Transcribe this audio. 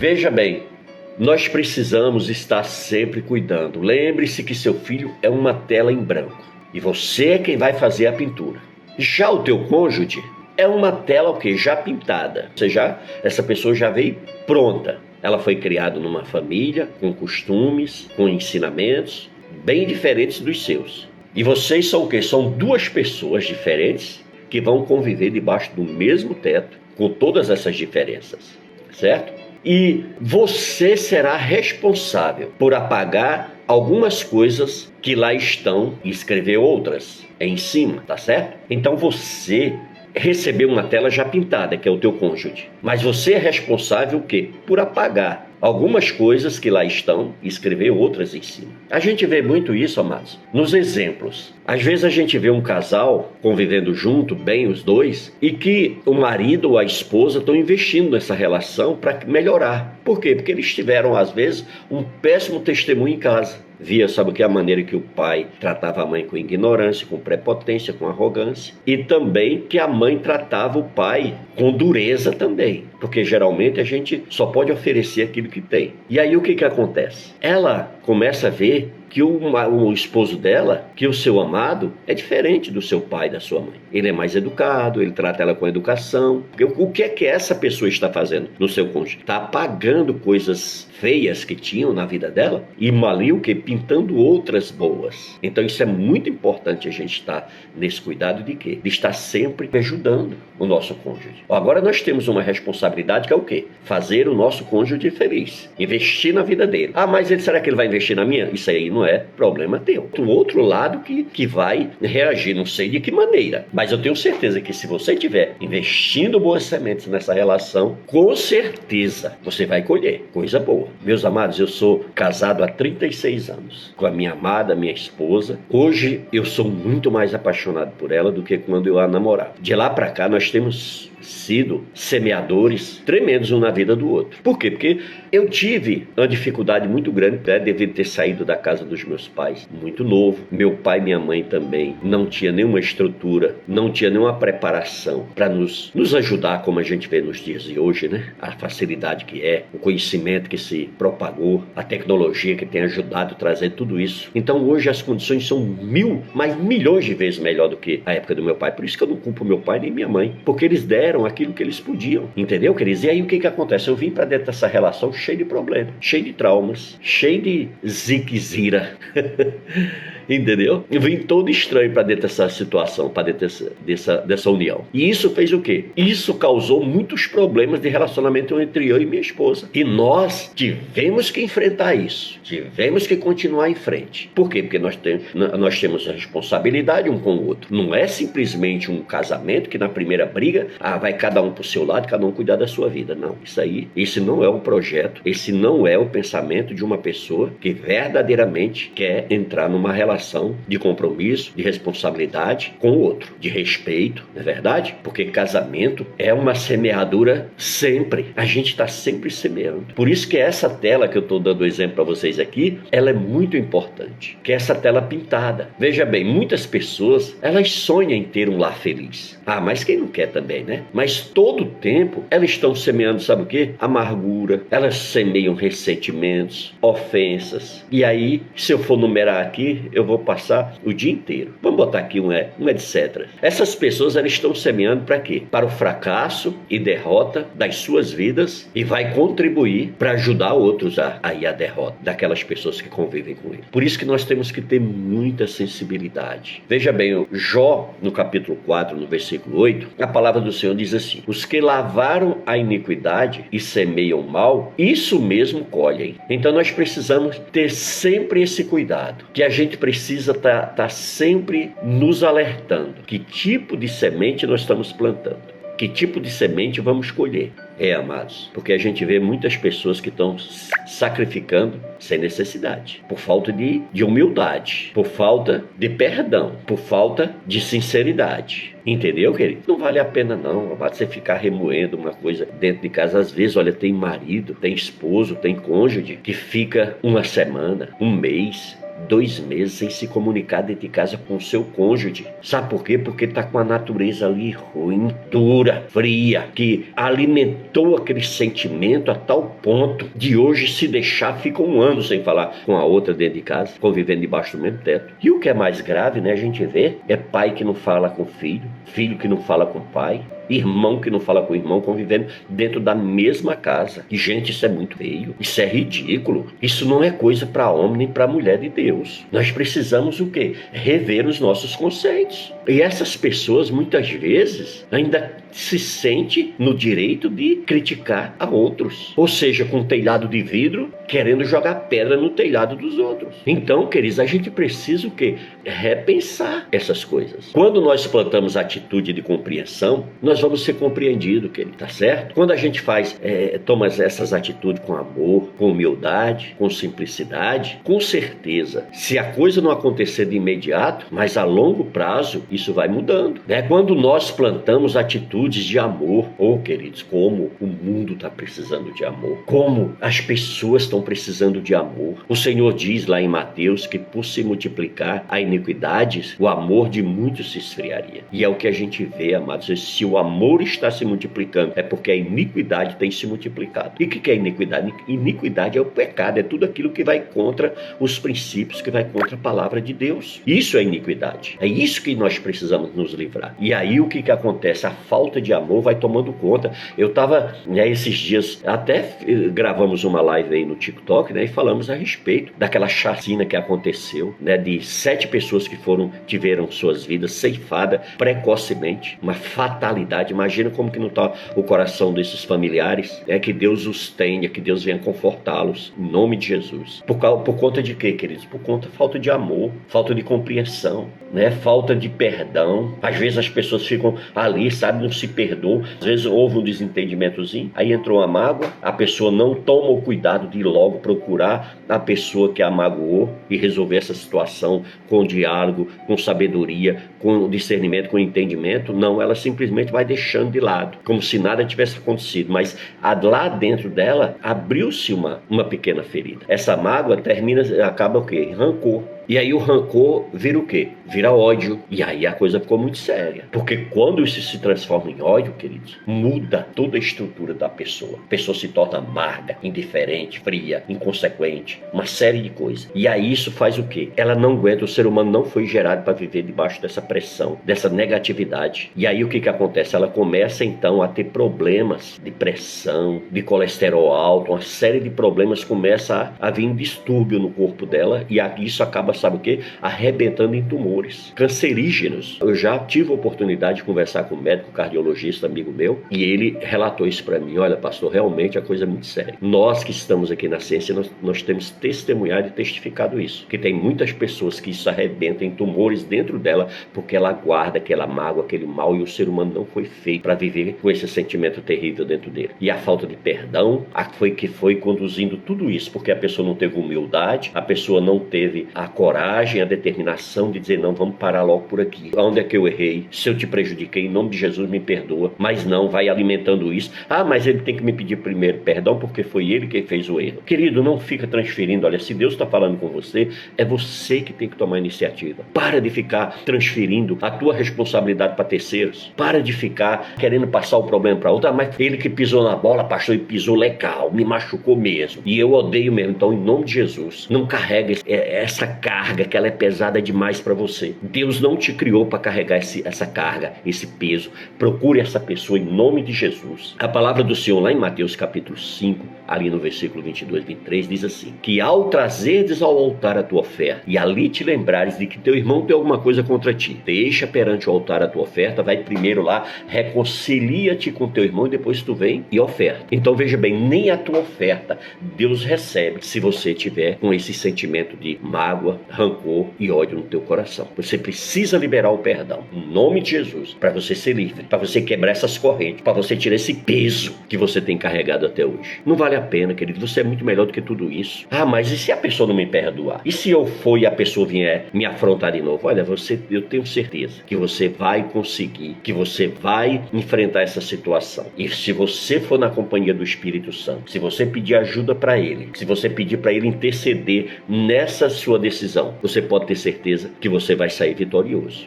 Veja bem, nós precisamos estar sempre cuidando. Lembre-se que seu filho é uma tela em branco e você é quem vai fazer a pintura. Já o teu cônjuge é uma tela o quê? Já pintada. Ou seja, essa pessoa já veio pronta. Ela foi criada numa família, com costumes, com ensinamentos bem diferentes dos seus. E vocês são o quê? São duas pessoas diferentes que vão conviver debaixo do mesmo teto, com todas essas diferenças, certo? E você será responsável por apagar algumas coisas que lá estão e escrever outras em cima, tá certo? Então você recebeu uma tela já pintada, que é o teu cônjuge. Mas você é responsável o quê? Por apagar algumas coisas que lá estão e escrever outras em cima. A gente vê muito isso, amados, nos exemplos. Às vezes a gente vê um casal convivendo junto, bem os dois, e que o marido ou a esposa estão investindo nessa relação para melhorar. Por quê? Porque eles tiveram, às vezes, um péssimo testemunho em casa. Via, sabe o que? A maneira que o pai tratava a mãe com ignorância, com prepotência, com arrogância. E também que a mãe tratava o pai com dureza também. Porque geralmente a gente só pode oferecer aquilo que tem. E aí o que acontece? Ela começa a ver que o esposo dela, que o seu amado, é diferente do seu pai e da sua mãe. Ele é mais educado, ele trata ela com educação. O que é que essa pessoa está fazendo no seu cônjuge? Está apagando coisas feias que tinham na vida dela e ali o que? Pintando outras boas. Então isso é muito importante a gente estar nesse cuidado de quê? De estar sempre ajudando o nosso cônjuge. Agora nós temos uma responsabilidade que é o quê? Fazer o nosso cônjuge feliz. Investir na vida dele. Ah, mas será que ele vai investir na minha? Isso aí não é problema teu. O outro lado que vai reagir, não sei de que maneira. Mas eu tenho certeza que se você estiver investindo boas sementes nessa relação, com certeza você vai colher coisa boa. Meus amados, eu sou casado há 36 anos com a minha amada, minha esposa. Hoje eu sou muito mais apaixonado por ela do que quando eu a namorava. De lá pra cá nós temos sido semeadores tremendos um na vida do outro. Por quê? Porque eu tive uma dificuldade muito grande, devido ter saído da casa dos meus pais muito novo. Meu pai e minha mãe também não tinha nenhuma estrutura, não tinha nenhuma preparação para nos ajudar como a gente vê nos dias de hoje, né? A facilidade que é, o conhecimento que se propagou, a tecnologia que tem ajudado a trazer tudo isso. Então hoje as condições são mas milhões de vezes melhor do que a época do meu pai. Por isso que eu não culpo meu pai nem minha mãe, porque eles deram aquilo que eles podiam, entendeu, queridos? E aí o que acontece? Eu vim para dentro dessa relação cheio de problemas, cheio de traumas, cheio de ziquezira, entendeu? Eu vim todo estranho para dentro dessa situação, para dentro dessa união. E isso fez o quê? Isso causou muitos problemas de relacionamento entre eu e minha esposa. E nós tivemos que enfrentar isso, tivemos que continuar em frente. Por quê? Porque nós temos a responsabilidade um com o outro. Não é simplesmente um casamento que na primeira briga, vai cada um pro seu lado, cada um cuidar da sua vida. Não, esse não é o projeto, esse não é o pensamento de uma pessoa que verdadeiramente quer entrar numa relação de compromisso, de responsabilidade com o outro, de respeito, não é verdade? Porque casamento é uma semeadura sempre. A gente está sempre semeando. Por isso que essa tela que eu estou dando exemplo para vocês aqui, ela é muito importante, que é essa tela pintada. Veja bem, muitas pessoas, elas sonham em ter um lar feliz. Mas quem não quer também, né? Mas todo tempo elas estão semeando, sabe o quê? Amargura, elas semeiam ressentimentos, ofensas. E aí, se eu for numerar aqui, eu vou passar o dia inteiro. Vamos botar aqui um etc. Essas pessoas, elas estão semeando para quê? Para o fracasso e derrota das suas vidas e vai contribuir para ajudar outros a ir à derrota daquelas pessoas que convivem com ele. Por isso que nós temos que ter muita sensibilidade. Veja bem, Jó, no capítulo 4, no versículo 8, a palavra do Senhor diz assim: os que lavaram a iniquidade e semeiam mal, isso mesmo colhem. Então nós precisamos ter sempre esse cuidado, que a gente precisa estar sempre nos alertando que tipo de semente nós estamos plantando, que tipo de semente vamos colher. Amados, porque a gente vê muitas pessoas que estão sacrificando sem necessidade, por falta de humildade, por falta de perdão, por falta de sinceridade. Entendeu, querido? Não vale a pena não, amado, você ficar remoendo uma coisa dentro de casa. Às vezes, olha, tem marido, tem esposo, tem cônjuge que fica uma semana, um mês, 2 meses sem se comunicar dentro de casa com o seu cônjuge. Sabe por quê? Porque está com a natureza ali ruim, dura, fria, que alimentou aquele sentimento a tal ponto de hoje, se deixar, fica 1 ano sem falar com a outra dentro de casa, convivendo debaixo do mesmo teto. E o que é mais grave, né, a gente vê, é pai que não fala com filho, filho que não fala com pai, irmão que não fala com irmão, convivendo dentro da mesma casa. E, gente, isso é muito feio, isso é ridículo, isso não é coisa para homem nem para mulher de Deus. Nós precisamos o quê? Rever os nossos conceitos. E essas pessoas, muitas vezes, ainda se sentem no direito de criticar a outros. Ou seja, com um telhado de vidro, querendo jogar pedra no telhado dos outros. Então, queridos, a gente precisa o quê? Repensar essas coisas. Quando nós plantamos atitude de compreensão, nós vamos ser compreendidos, querido, tá certo? Quando a gente toma essas atitudes com amor, com humildade, com simplicidade, com certeza, se a coisa não acontecer de imediato, mas a longo prazo, isso vai mudando, né? Quando nós plantamos atitudes de amor, queridos, como o mundo está precisando de amor, como as pessoas estão precisando de amor. O Senhor diz lá em Mateus que por se multiplicar a iniquidades, o amor de muitos se esfriaria. E é o que a gente vê, amados. Se o amor está se multiplicando, é porque a iniquidade tem se multiplicado. E o que é iniquidade? Iniquidade é o pecado, é tudo aquilo que vai contra os princípios, que vai contra a palavra de Deus. Isso é iniquidade. É isso que nós precisamos nos livrar. E aí o que acontece? A falta de amor vai tomando conta. Eu estava, esses dias, até gravamos uma live aí no TikTok, e falamos a respeito daquela chacina que aconteceu, de 7 pessoas que tiveram suas vidas ceifadas precocemente, uma fatalidade. Imagina como que não está o coração desses familiares. Que Deus os tenha, que Deus venha confortá-los, em nome de Jesus. Por conta de quê, queridos? Por conta da falta de amor, falta de compreensão, falta de perdão. Às vezes as pessoas ficam ali, não se perdoam. Às vezes houve um desentendimentozinho, aí entrou uma mágoa, a pessoa não toma o cuidado de ir logo procurar a pessoa que a magoou e resolver essa situação com diálogo, com sabedoria, com discernimento, com entendimento. Não, ela simplesmente vai deixando de lado, como se nada tivesse acontecido. Mas lá dentro dela abriu-se uma pequena ferida. Essa mágoa acaba o quê? Rancor. E aí o rancor vira o quê? Vira ódio. E aí a coisa ficou muito séria. Porque quando isso se transforma em ódio, queridos, muda toda a estrutura da pessoa. A pessoa se torna amarga, indiferente, fria, inconsequente, uma série de coisas. E aí isso faz o quê? Ela não aguenta, o ser humano não foi gerado para viver debaixo dessa pressão, dessa negatividade. E aí o que acontece? Ela começa então a ter problemas de pressão, de colesterol alto, uma série de problemas começa a vir distúrbio no corpo dela, e isso acaba, sabe o quê? Arrebentando em tumores cancerígenos. Eu já tive a oportunidade de conversar com um médico cardiologista, amigo meu, e ele relatou isso para mim. Olha, pastor, realmente a coisa é muito séria. Nós que estamos aqui na ciência, nós temos testemunhado e testificado isso, que tem muitas pessoas que isso arrebenta em tumores dentro dela, porque ela guarda aquela mágoa, aquele mal, e o ser humano não foi feito para viver com esse sentimento terrível dentro dele. E a falta de perdão foi conduzindo tudo isso, porque a pessoa não teve humildade, a pessoa não teve a coragem, a determinação de dizer, não, vamos parar logo por aqui. Onde é que eu errei? Se eu te prejudiquei, em nome de Jesus, me perdoa. Mas não, vai alimentando isso. Mas ele tem que me pedir primeiro perdão, porque foi ele quem fez o erro. Querido, não fica transferindo. Olha, se Deus está falando com você, é você que tem que tomar a iniciativa. Para de ficar transferindo a tua responsabilidade para terceiros. Para de ficar querendo passar o problema para outra. Mas ele que pisou na bola, pastor, ele pisou legal, me machucou mesmo. E eu odeio mesmo. Então, em nome de Jesus, não carrega essa carga, que ela é pesada demais para você. Deus não te criou para carregar essa carga, esse peso. Procure essa pessoa em nome de Jesus. A palavra do Senhor lá em Mateus capítulo 5, ali no versículo 22 e 23, diz assim: que ao trazerdes ao altar a tua oferta, e ali te lembrares de que teu irmão tem alguma coisa contra ti, deixa perante o altar a tua oferta, vai primeiro lá, reconcilia-te com teu irmão, e depois tu vem e oferta. Então veja bem, nem a tua oferta Deus recebe se você tiver com esse sentimento de mágoa, rancor e ódio no teu coração. Você precisa liberar o perdão em nome de Jesus, para você ser livre, para você quebrar essas correntes, para você tirar esse peso que você tem carregado até hoje. Não vale a pena, querido, você é muito melhor do que tudo isso. Mas e se a pessoa não me perdoar? E se eu for e a pessoa vier me afrontar de novo? Olha, eu tenho certeza que você vai conseguir, que você vai enfrentar essa situação. E se você for na companhia do Espírito Santo, se você pedir ajuda para ele, se você pedir para ele interceder nessa sua decisão decisão, você pode ter certeza que você vai sair vitorioso.